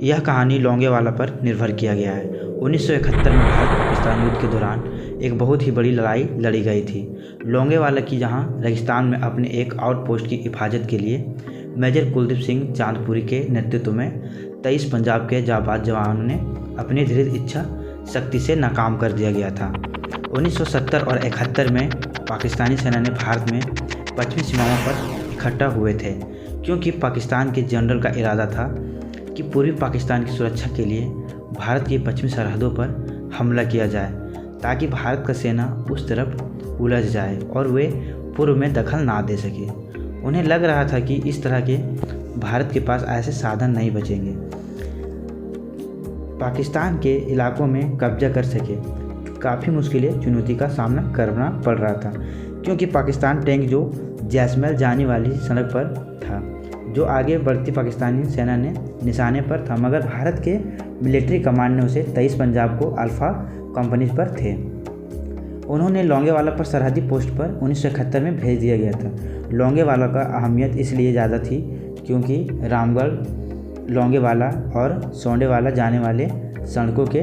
यह कहानी लोंगेवाला पर निर्भर किया गया है। 1971 में भारत पाकिस्तान युद्ध के दौरान एक बहुत ही बड़ी लड़ाई लड़ी गई थी। लोंगेवाला की जहां रेगिस्तान में अपने एक आउटपोस्ट की हिफाजत के लिए मेजर कुलदीप सिंह चांदपुरी के नेतृत्व में 23 पंजाब के जाबाज जवानों ने अपनी दृढ़ इच्छा शक्ति से नाकाम कर दिया गया था। 1970 और 71 में पाकिस्तानी सेना ने भारत में पश्चिमी सीमाओं पर इकट्ठा हुए थे, क्योंकि पाकिस्तान के जनरल का इरादा था कि पूर्वी पाकिस्तान की सुरक्षा के लिए भारत की पश्चिमी सरहदों पर हमला किया जाए, ताकि भारत का सेना उस तरफ उलझ जाए और वे पूर्व में दखल ना दे सके। उन्हें लग रहा था कि इस तरह के भारत के पास ऐसे साधन नहीं बचेंगे पाकिस्तान के इलाकों में कब्जा कर सके। काफ़ी मुश्किलें चुनौती का सामना करना पड़ रहा था, क्योंकि पाकिस्तान टैंक जो जैसमैर जाने वाली सड़क पर था, जो आगे बढ़ती पाकिस्तानी सेना ने निशाने पर था, मगर भारत के मिलिट्री कमांड ने उसे 23 पंजाब को अल्फा कंपनी पर थे। उन्होंने लोंगेवाला पर सरहदी पोस्ट पर 1971 में भेज दिया गया था। लोंगेवाला का अहमियत इसलिए ज़्यादा थी क्योंकि रामगढ़, लोंगेवाला और सोंडेवाला जाने वाले सड़कों के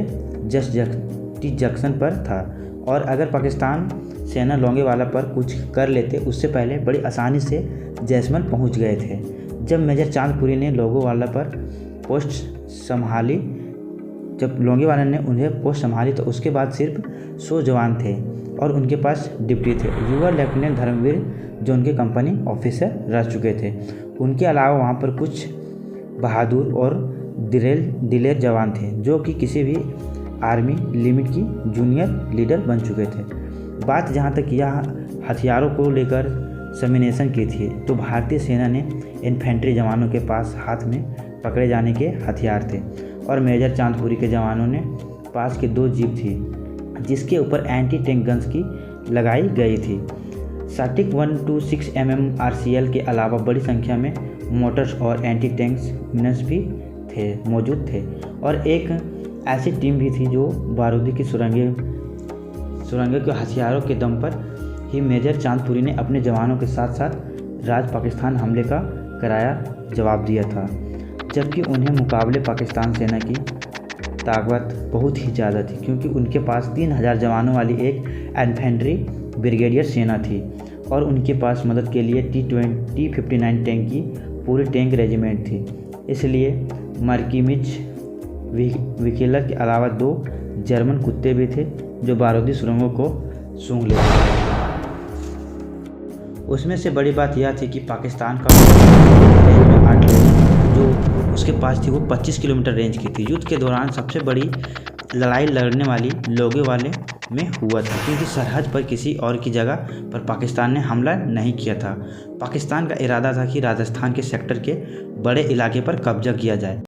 जंक्शन पर था, और अगर पाकिस्तान सेना लोंगेवाला पर कुछ कर लेते उससे पहले बड़ी आसानी से जैसमैर पहुंच गए थे। जब मेजर चांदपुरी ने लोंगेवाला ने उन्हें पोस्ट संभाली तो उसके बाद सिर्फ 100 जवान थे और उनके पास डिप्टी थे। युवा लेफ्टिनेंट धर्मवीर जो उनके कंपनी ऑफिसर रह चुके थे। उनके अलावा वहाँ पर कुछ बहादुर और दिलेर जवान थे जो कि किसी भी आर्मी लिमिट की जूनियर लीडर बन चुके थे। बात जहाँ तक यह हथियारों को लेकर समिनेशन की थी, तो भारतीय सेना ने इन्फेंट्री जवानों के पास हाथ में पकड़े जाने के हथियार थे, और मेजर चांदपुरी के जवानों ने पास की 2 जीप थी जिसके ऊपर एंटी टैंक गन्स की लगाई गई थी। सटीक 126 mm RCL के अलावा बड़ी संख्या में मोटर्स और एंटी टैंक्स मिनस भी मौजूद थे, और एक ऐसी टीम भी थी जो बारूदी की सुरंगों के हथियारों के दम पर ही मेजर चांदपुरी ने अपने जवानों के साथ साथ राज पाकिस्तान हमले का कराया जवाब दिया था, जबकि उन्हें मुकाबले पाकिस्तान सेना की ताकत बहुत ही ज़्यादा थी, क्योंकि उनके पास 3000 जवानों वाली एक इन्फेंट्री ब्रिगेडियर सेना थी, और उनके पास मदद के लिए T-59 टैंक की पूरी टैंक रेजिमेंट थी। इसलिए मर्किमिच विकेलर के अलावा 2 जर्मन कुत्ते भी थे जो बारूदी सुरंगों को सूंघ लेते थे। उसमें से बड़ी बात यह थी कि पाकिस्तान का रेंज में 8 जो उसके पास थी वो 25 किलोमीटर रेंज की थी। युद्ध के दौरान सबसे बड़ी लड़ाई लड़ने वाली लोंगेवाला में हुआ था, क्योंकि सरहद पर किसी और की जगह पर पाकिस्तान ने हमला नहीं किया था। पाकिस्तान का इरादा था कि राजस्थान के सेक्टर के बड़े इलाके पर कब्जा किया जाए।